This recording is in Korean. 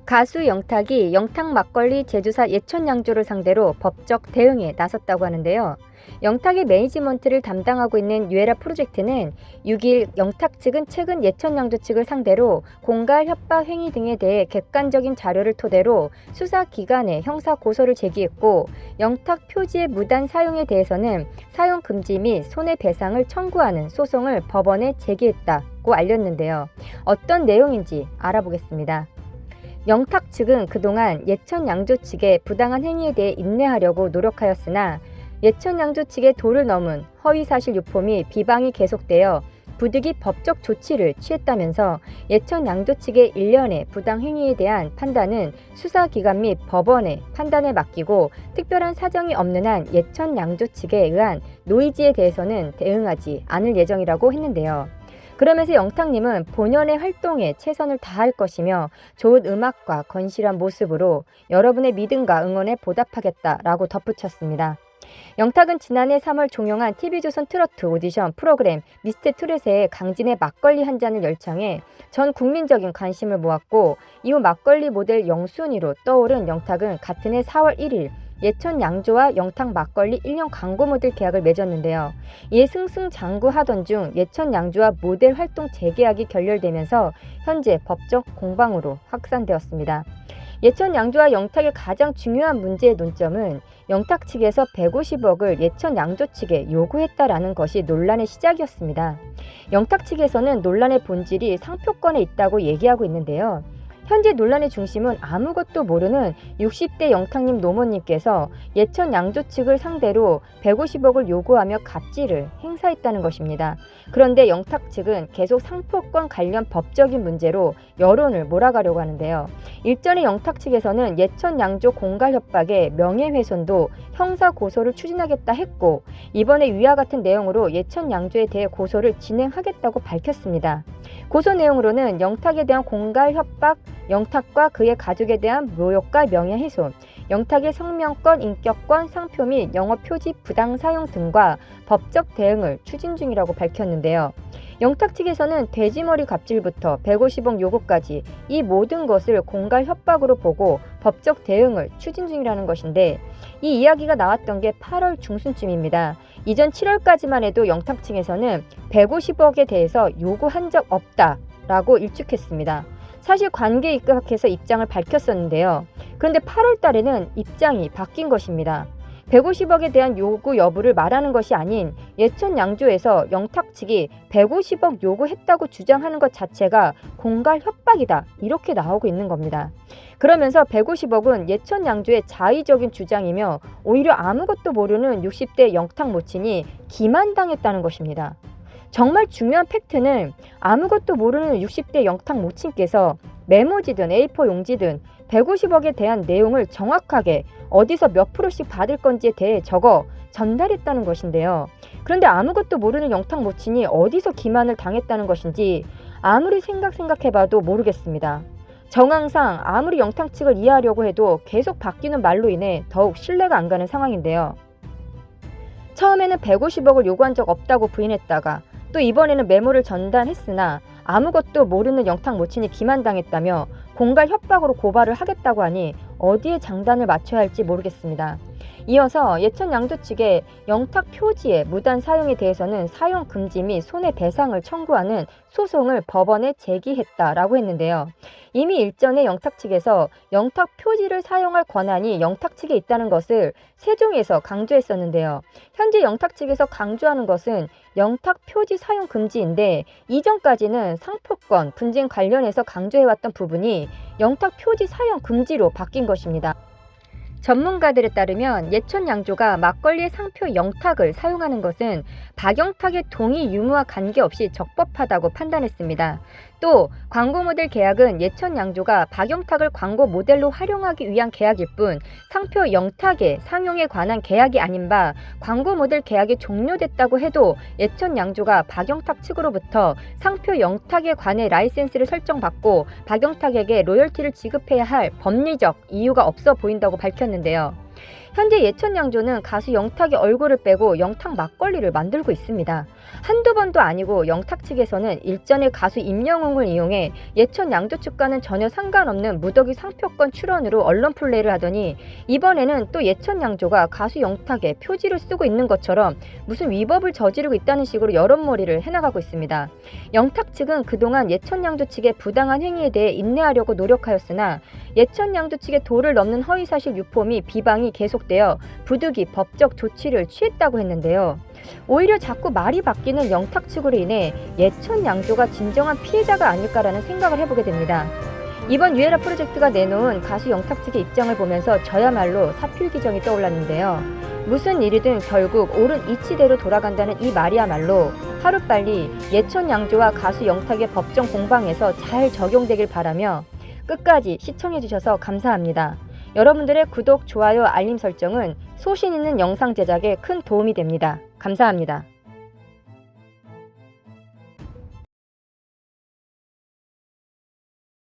가수 영탁이 영탁 막걸리 제조사 예천양조를 상대로 법적 대응에 나섰다고 하는데요. 영탁의 매니지먼트를 담당하고 있는 유에라 프로젝트는 6일 영탁 측은 최근 예천양조 측을 상대로 공갈 협박 행위 등에 대해 객관적인 자료를 토대로 수사기관에 형사 고소를 제기했고, 영탁 표지의 무단 사용에 대해서는 사용 금지 및 손해배상을 청구하는 소송을 법원에 제기했다고 알렸는데요. 어떤 내용인지 알아보겠습니다. 영탁 측은 그동안 예천양조 측의 부당한 행위에 대해 인내하려고 노력하였으나 예천양조 측의 도를 넘은 허위사실 유포 및 비방이 계속되어 부득이 법적 조치를 취했다면서 예천양조 측의 일련의 부당 행위에 대한 판단은 수사기관 및 법원의 판단에 맡기고 특별한 사정이 없는 한 예천양조 측에 의한 노이즈에 대해서는 대응하지 않을 예정이라고 했는데요. 그러면서 영탁님은 본연의 활동에 최선을 다할 것이며 좋은 음악과 건실한 모습으로 여러분의 믿음과 응원에 보답하겠다라고 덧붙였습니다. 영탁은 지난해 3월 종영한 TV조선 트로트 오디션 프로그램 미스터 트롯에 강진의 막걸리 한 잔을 열창해 전 국민적인 관심을 모았고, 이후 막걸리 모델 영순위로 떠오른 영탁은 같은 해 4월 1일 예천양조와 영탁 막걸리 1년 광고 모델 계약을 맺었는데요. 이에 승승장구하던 중 예천양조와 모델 활동 재계약이 결렬되면서 현재 법적 공방으로 확산되었습니다. 예천양조와 영탁의 가장 중요한 문제의 논점은 영탁 측에서 150억을 예천양조 측에 요구했다라는 것이 논란의 시작이었습니다. 영탁 측에서는 논란의 본질이 상표권에 있다고 얘기하고 있는데요. 현재 논란의 중심은 아무것도 모르는 60대 영탁님 노모님께서 예천양조 측을 상대로 150억을 요구하며 갑질을 행사했다는 것입니다. 그런데 영탁 측은 계속 상표권 관련 법적인 문제로 여론을 몰아가려고 하는데요. 일전에 영탁 측에서는 예천양조 공갈 협박에 명예훼손도 형사 고소를 추진하겠다 했고, 이번에 위와 같은 내용으로 예천양조에 대해 고소를 진행하겠다고 밝혔습니다. 고소 내용으로는 영탁에 대한 공갈 협박, 영탁과 그의 가족에 대한 모욕과 명예훼손, 영탁의 성명권, 인격권, 상표 및 영어 표지 부당 사용 등과 법적 대응을 추진 중이라고 밝혔는데요. 영탁 측에서는 돼지머리 갑질부터 150억 요구까지 이 모든 것을 공갈 협박으로 보고 법적 대응을 추진 중이라는 것인데, 이 이야기가 나왔던 게 8월 중순쯤입니다. 이전 7월까지만 해도 영탁 측에서는 150억에 대해서 요구한 적 없다라고 일축했습니다. 사실 관계에 입각해서 입장을 밝혔었는데요. 그런데 8월 달에는 입장이 바뀐 것입니다. 150억에 대한 요구 여부를 말하는 것이 아닌 예천양조에서 영탁 측이 150억 요구했다고 주장하는 것 자체가 공갈 협박이다, 이렇게 나오고 있는 겁니다. 그러면서 150억은 예천양조의 자의적인 주장이며 오히려 아무것도 모르는 60대 영탁 모친이 기만당했다는 것입니다. 정말 중요한 팩트는 아무것도 모르는 60대 영탁 모친께서 메모지든 A4 용지든 150억에 대한 내용을 정확하게 어디서 몇 프로씩 받을 건지에 대해 적어 전달했다는 것인데요. 그런데 아무것도 모르는 영탁 모친이 어디서 기만을 당했다는 것인지 아무리 생각해봐도 모르겠습니다. 정황상 아무리 영탁 측을 이해하려고 해도 계속 바뀌는 말로 인해 더욱 신뢰가 안 가는 상황인데요. 처음에는 150억을 요구한 적 없다고 부인했다가 또 이번에는 메모를 전달했으나 아무것도 모르는 영탁 모친이 기만당했다며 공갈 협박으로 고발을 하겠다고 하니 어디에 장단을 맞춰야 할지 모르겠습니다. 이어서 예천양조 측에 영탁 표지의 무단 사용에 대해서는 사용 금지 및 손해배상을 청구하는 소송을 법원에 제기했다라고 했는데요. 이미 일전에 영탁 측에서 영탁 표지를 사용할 권한이 영탁 측에 있다는 것을 세종에서 강조했었는데요. 현재 영탁 측에서 강조하는 것은 영탁 표지 사용 금지인데, 이전까지는 상표권 분쟁 관련해서 강조해왔던 부분이 영탁 표지 사용 금지로 바뀐 것입니다. 전문가들에 따르면 예천양조가 막걸리의 상표 영탁을 사용하는 것은 박영탁의 동의 유무와 관계없이 적법하다고 판단했습니다. 또 광고 모델 계약은 예천양조가 박영탁을 광고 모델로 활용하기 위한 계약일 뿐 상표 영탁의 상용에 관한 계약이 아닌 바, 광고 모델 계약이 종료됐다고 해도 예천양조가 박영탁 측으로부터 상표 영탁에 관해 라이센스를 설정받고 박영탁에게 로열티를 지급해야 할 법리적 이유가 없어 보인다고 밝혔는데요. 현재 예천양조는 가수 영탁의 얼굴을 빼고 영탁 막걸리를 만들고 있습니다. 한두 번도 아니고 영탁 측에서는 일전에 가수 임영웅을 이용해 예천양조 측과는 전혀 상관없는 무더기 상표권 출원으로 언론 플레이를 하더니 이번에는 또 예천양조가 가수 영탁의 표지를 쓰고 있는 것처럼 무슨 위법을 저지르고 있다는 식으로 여론몰이를 해나가고 있습니다. 영탁 측은 그동안 예천양조 측의 부당한 행위에 대해 인내하려고 노력하였으나 예천양조 측의 도를 넘는 허위사실 유포 및 비방이 계속되어 부득이 법적 조치를 취했다고 했는데요. 오히려 자꾸 말이 바뀌는 영탁 측으로 인해 예천양조가 진정한 피해자가 아닐까라는 생각을 해보게 됩니다. 이번 유에라 프로젝트가 내놓은 가수 영탁 측의 입장을 보면서 저야말로 사필귀정이 떠올랐는데요. 무슨 일이든 결국 옳은 이치대로 돌아간다는 이 말이야말로 하루빨리 예천양조와 가수 영탁의 법정 공방에서 잘 적용되길 바라며 끝까지 시청해주셔서 감사합니다. 여러분들의 구독, 좋아요, 알림 설정은 소신 있는 영상 제작에 큰 도움이 됩니다. 감사합니다.